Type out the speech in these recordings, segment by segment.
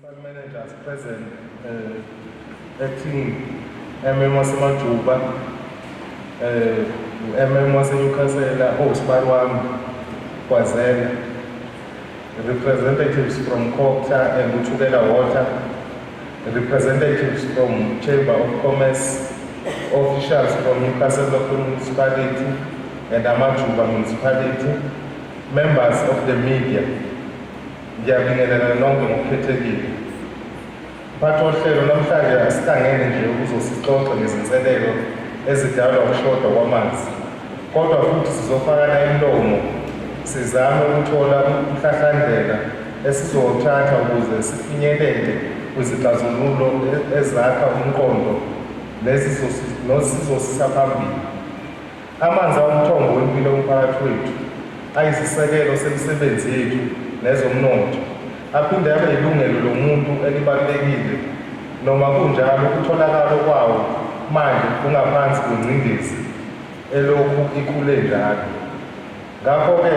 Municipal managers present, acting Wasemajuba, Wasenyukasela, host Barwam, Kwazela, representatives from Kokta and Utugela Water, representatives from Chamber of Commerce, officials from Newcastle Local Municipality and Amajuba Municipality, members of the media. Ngiyabingelela nonke ngokukhethekile. Mphathi wohlelo namhlanje asihlangene nje ukuzosixoxa ngezinselelo ezidalwa ukushoda kwamanzi. Kodwa futhi sizofakana imlomo sizame ukuthola umhlahlandlela esizowuthatha ukuze sifinyelele kwizixazululo ezakha umqondo nezizosisa phambili. Amanzi awumthombo wempilo yomphakathi wethu, ayisisekelo semisebenzi yethu nezomnotho, aphinde abe ilungelo lomuntu elibalulekile noma kunjalo ukutholakala kwawo manje kungaphansi kwengcindezi elokhu ikhule njalo. Ngakho-ke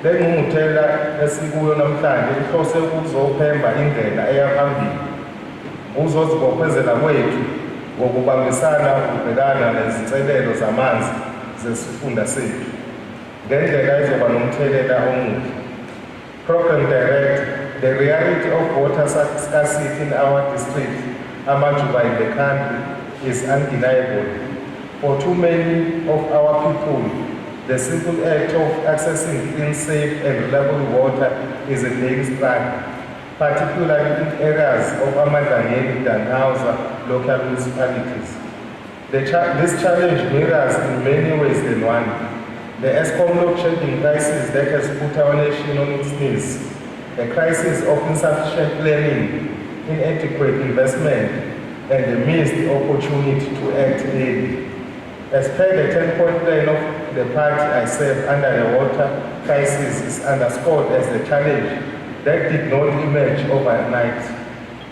le ngqungquthela esikuyo namhlanje ihlose ukuzophemba indlela eya phambili, ukuzozibophezela kwethu ngokubambisana ukubhekana nezinselelo zamanzi zesifunda sethu ngendlela ezoba nomthelela omuhle. Program Director, the reality of water scarcity in our district, Amajuba in the country, is undeniable. For too many of our people, the simple act of accessing clean, safe and reliable water is a daily struggle, particularly in areas of Amadangeni and Danhausa local municipalities. This challenge mirrors in many ways than one. The Eskom load shedding crisis that has put our nation on its knees, a crisis of insufficient planning, inadequate investment, and a missed opportunity to act early. As per the 10-point plan of the party I serve under the water crisis is underscored as a challenge that did not emerge overnight.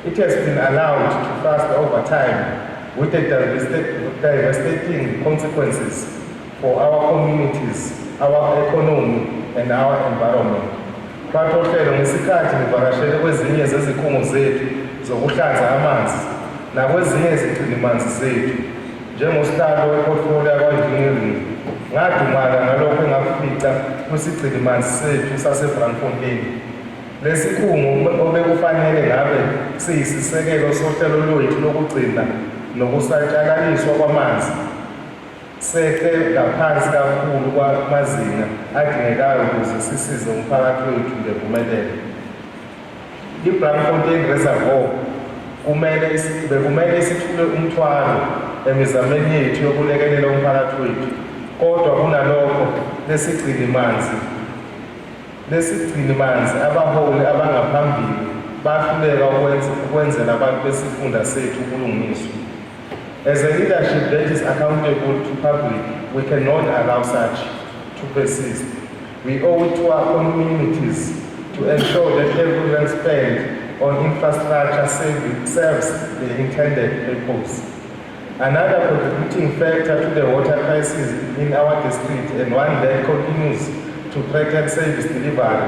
It has been allowed to fester over time with the devastating consequences for our communities, our economy, and our environment. Mphathi wohlelo ngesikhathi ngivakashele kwezinye zezikhungo zethu zokuhlanza amanzi nakwezinye izigcinimanzi zethu njengosihlalo weportfolio yakwa-engineering, ngadumala ngalokho engakufica kwisigcinimanzi sethu sase-Braamfontein. Lesi khungo obekufanele ngabe siyisisekelo sohlelo lwethu lokugcina nokusatshalaliswa kwamanzi seke ngaphansi kakhulu kwamazinga adingekayo ukuze sisize umphakathi wethu ngempumelelo. I-Braamfontein Reservoir bekumele sithule umthwalo emizameni yethu yokulekelela umphakathi wethu, kodwa kunalokho lesigcinimanzi abaholi abangaphambili bahluleka ukwenzela abantu besifunda sethu ubulungiswa. As a leadership that is accountable to public, we cannot allow such to persist. We owe it to our communities to ensure that every rand spent on infrastructure serves the intended purpose. Another contributing factor to the water crisis in our district, and one that continues to threaten service delivery,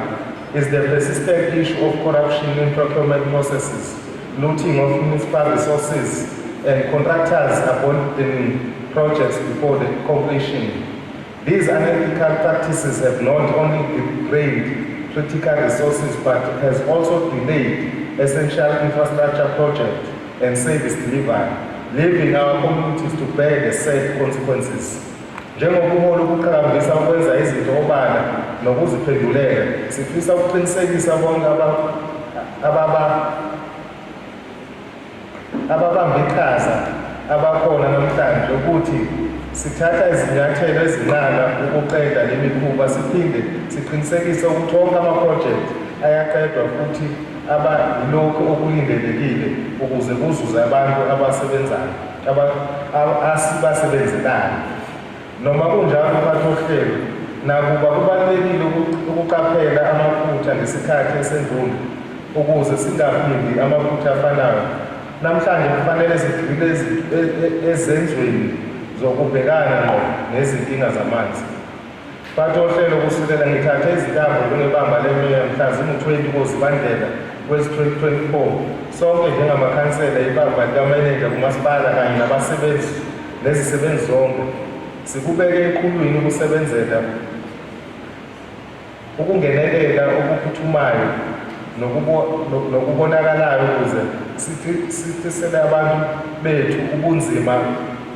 is the persistent issue of corruption in procurement processes, looting of municipal resources, and contractors abandoning projects before the completion. These unethical practices have not only degraded critical resources but has also delayed essential infrastructure projects and service delivery, leaving our communities to bear the sad consequences. Njengobuholi ukuqhakambisa ukwenza izinto obala nokuziphendulela, sifisa ukuqinisekisa bonke ababambe iqhaza abakhona namhlanje ukuthi sithatha izinyathelo ezinqala ukuqeda le mikhuba, siphinde siqinisekise ukuthi wonke amaphrojekthi ayaqedwa futhi aba yilokhu okulindelekile ukuze kuzuze abantu abasebenzayo asibasebenzelayo. Noma kunjalo mphathi wohlelo, nakuba kubalulekile ukuqaphela amaphutha ngesikhathi esendlule ukuze singaphindi amaphutha afanayo. Namhlanje kufanele sigxile ezenzweni zokubhekana nezinkinga zamanzi. Mphathi wohlelo kusukela ngithathe izintambo njengebamba lemeya mhla zingu-20 kuZibandlela wezi-2024 sonke njengamakhansela, ibamba likamenenja kumasipala kanye nabasebenzi nezisebenzi zonke sikubeke eqhulwini ukusebenzela ukungenelela okuphuthumayo nokubonakalayo ukuze sithisele abantu bethu ubunzima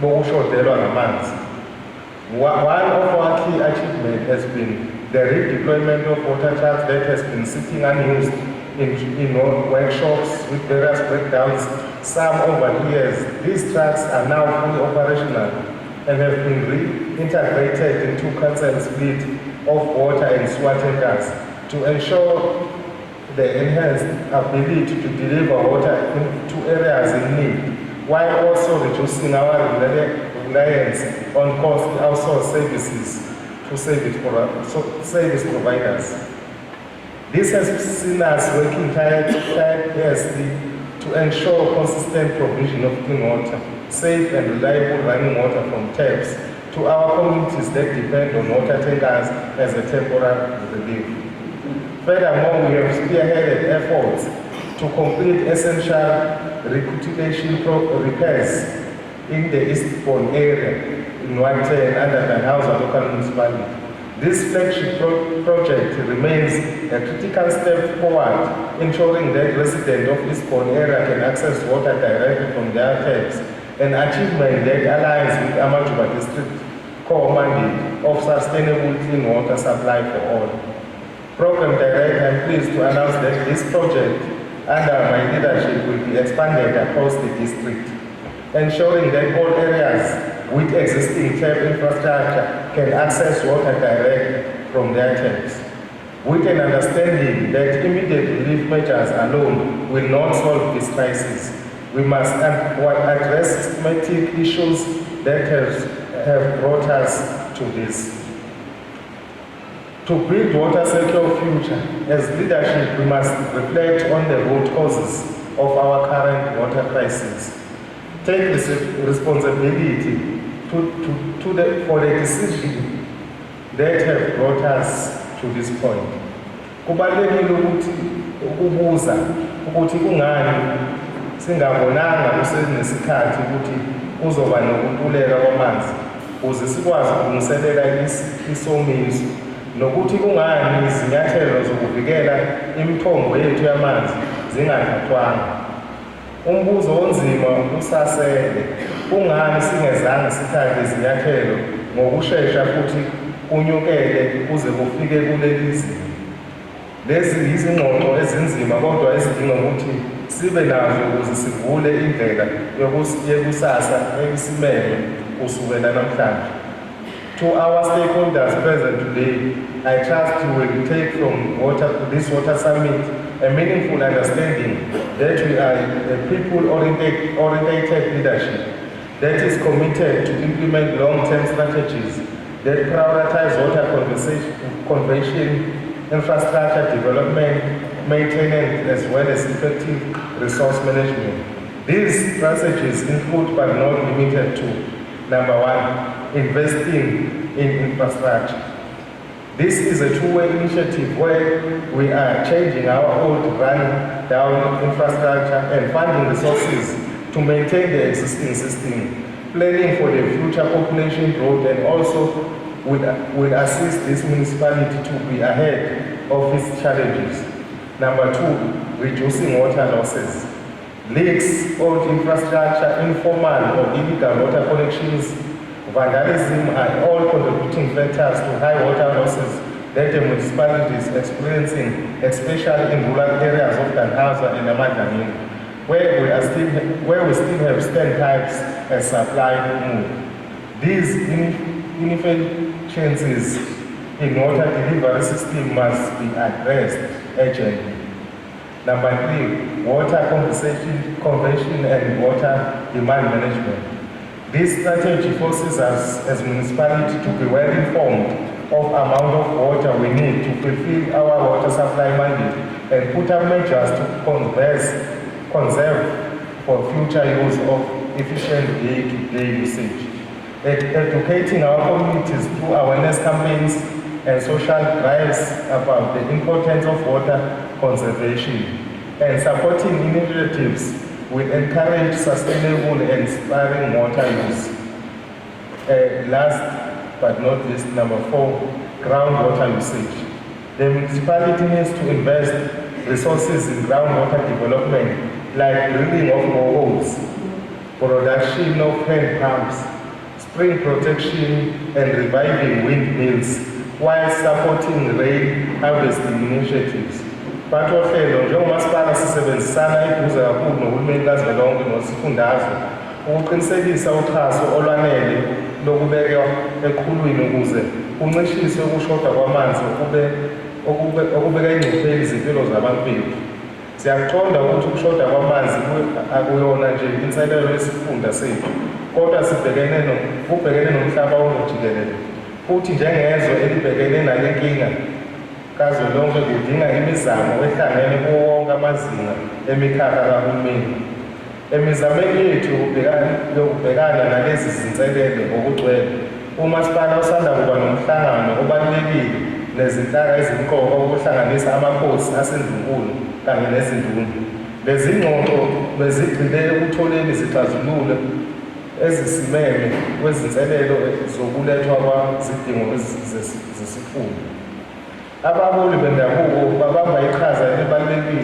bokushodelwa ngamanzi. One of our key achievements has been the redeployment of water trucks that has been sitting unused in workshops with various breakdowns, some over the years. These trucks are now fully operational and have been reintegrated into Council's fleet of water and sewer tankers to ensure the enhanced ability to deliver water to areas in need, while also reducing our reliance on costly outsourced services to service providers. This has seen us working tirelessly to ensure consistent provision of clean water, safe and reliable running water from taps to our communities that depend on water tankers as a temporary relief. Furthermore, we have spearheaded efforts to complete essential recirculation repairs in the Eastbourne area in Whitehall under the Hausa local municipality. This flagship project remains a critical step forward, ensuring that residents of Eastbourne area can access water directly from their taps, an achievement that aligns with Amajuba District core mandate of sustainable clean water supply for all. Program Director, I'm pleased to announce that this project under my leadership will be expanded across the district, ensuring that all areas with existing tap infrastructure can access water directly from their taps. With an understanding that immediate relief measures alone will not solve this crisis, we must address systematic issues that have brought us to this. To build water secure future, as leadership, we must reflect on the root causes of our current water crisis. Take responsibility for the decisions that have brought us to this point. Kubalulekile ukubuza ukuthi kungani singabonanga kusenesikhathi ukuthi kuzoba nokuntuleka kwamanzi ukuze sikwazi ukulungiselela isomiso, nokuthi kungani izinyathelo zokuvikela imithombo yethu yamanzi zingathathwanga. Umbuzo onzima usasele, kungani singezange sithathe izinyathelo ngokushesha futhi kunyukele kuze kufike kuleli zinga. Lezi izingxoxo ezinzima kodwa ezidinga ukuthi sibe nazo ukuze sivule indlela yekusasa eyisimele kusukela namhlanje. To our stakeholders present today, I trust you will take from this water summit a meaningful understanding that we are a people-oriented leadership that is committed to implement long-term strategies that prioritize water conservation, infrastructure development, maintenance, as well as effective resource management. These strategies include but not limited to: number one, investing in infrastructure. This is a two-way initiative where we are changing our old run-down infrastructure and funding resources to maintain the existing system, planning for the future population growth, and also will assist this municipality to be ahead of its challenges. Number two, reducing water losses. Leaks, old infrastructure, informal or illegal water connections, vandalism are all contributing factors to high water losses that the municipality is experiencing, especially in rural areas of Danhausa and Amadangeni, where we still have standpipes and supply move. These inefficiencies in water delivery system must be addressed urgently. Number three, water conservation and water demand management. This strategy forces us as municipality to be well informed of amount of water we need to fulfill our water supply mandate and put up measures to conserve for future use of efficient day-to-day usage. Educating our communities through awareness campaigns and social drives about the importance of water conservation. and supporting initiatives will encourage sustainable and sparing water use. Last but not least, number 4, groundwater usage. The municipality needs to invest resources in groundwater development, like drilling of boreholes, production of hand pumps, spring protection, and reviving windmills, while supporting rain harvesting initiatives. Bathohlelo njengomasipala sisebenzisana eduze kakhulu nohulumeni kazwelonke nosifundazwe ukuqinisekisa uxhaso olwanele lokubekwa eqhulwini ukuze kuncishiswe ukushoda kwamanzi okubeka engcupheni izimpilo zabantu bethu. Siyaqonda ukuthi ukushoda kwamanzi akuyona nje inselelo yesifunda sethu, kodwa kubhekene nomhlaba wonke jikelele. Futhi njengezwe elibhekene nale nkinga kazwelonke kudinga imizamo ehlangene kuwo wonke amazinga emikhakha kahulumeni. Emizameni yethu yokubhekana nalezi zinselele ngokugcwele, umasipala usanda kuba nomhlangano obalulekile nezinhlaka ezimqoka ukuhlanganisa amakhosi asendunkulu kanye nezinduna. Lezi ngxoxo bezigxile ekutholeni izixazululo ezisimeme kwezinselelo zokulethwa kwezidingo zesifunda. Abaholi bendabuko babamba iqhaza elibalulekile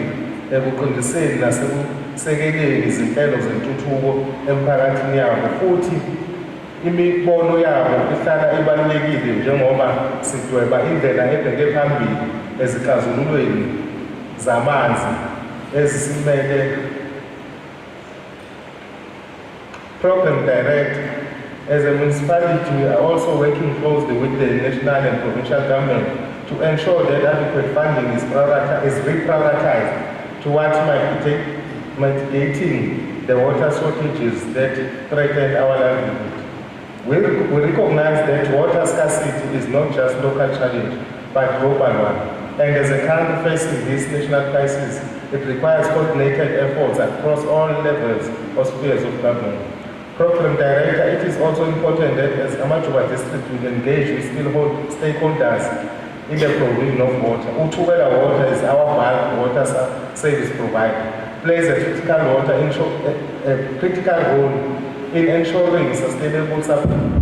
ekuqondiseni nasekusekeleni izinhlelo zentuthuko emphakathini yabo, futhi imibono yabo ihlala ibalulekile njengoba sidweba indlela ebheke phambili ezixazululweni zamanzi ezisimele. Program Director, as a municipality, we are also working closely with the national and provincial government to ensure that adequate funding is reprioritized towards mitigating the water shortages that threaten our livelihood. We recognize that water scarcity is not just a local challenge, but global one. And as a country facing this national crisis, it requires coordinated efforts across all levels or spheres of government. Program Director, it is also important that as Amajuba District will engage with stakeholders in the provision of water. Uthukela Water is our bulk water service provider, plays a critical role in ensuring sustainable supply.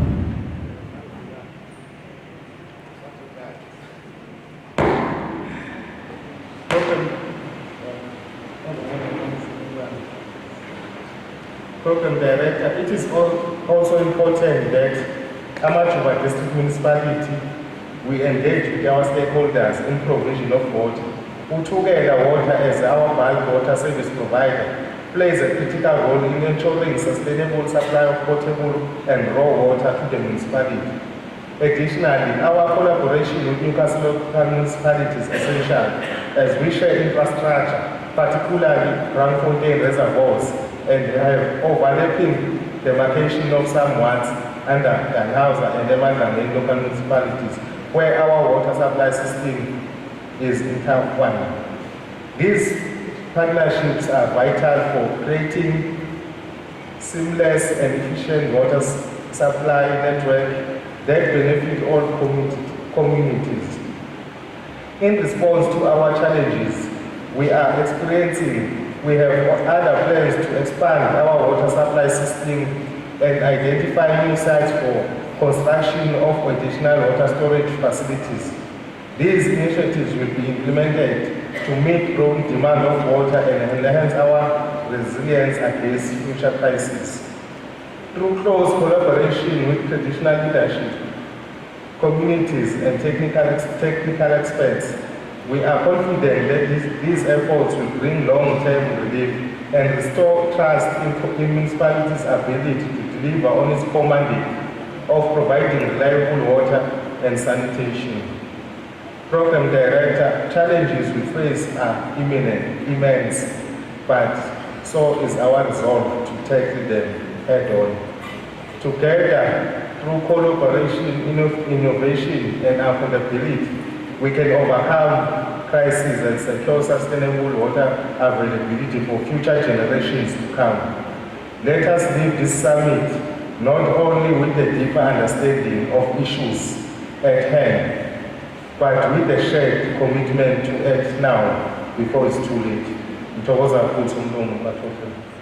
Program Director, it is also important that Amajuba District Municipality, we engage with our stakeholders in provision of water. Uthukela Water, as our bulk water service provider, plays a critical role in ensuring sustainable supply of potable and raw water to the municipality. Additionally, our collaboration with Newcastle local municipalities is essential as we share infrastructure, particularly Braamfontein reservoirs, and have overlapping demarcation of some wards under Danhauser and Emangameni local municipalities, where our water supply system is intertwined. These partnerships are vital for creating seamless and efficient water supply network that benefit all communities. In response to our challenges we are experiencing, we have other plans to expand our water supply system and identify new sites for construction of additional water storage facilities. These initiatives will be implemented to meet growing demand of water and enhance our resilience against future crises. Through close collaboration with traditional leadership, communities and technical experts, we are confident that these efforts will bring long-term relief and restore trust in municipalities' ability to deliver on its core mandate of providing reliable water and sanitation. Program Director, challenges we face are immense, but so is our resolve to tackle them head-on. Together, through collaboration, innovation, and affordability, we can overcome crises and secure sustainable water availability for future generations to come. Let us leave this summit not only with a deeper understanding of issues at hand, but with a shared commitment to act now before it's too late. Ngithokoza futhi umlungu kaThofela.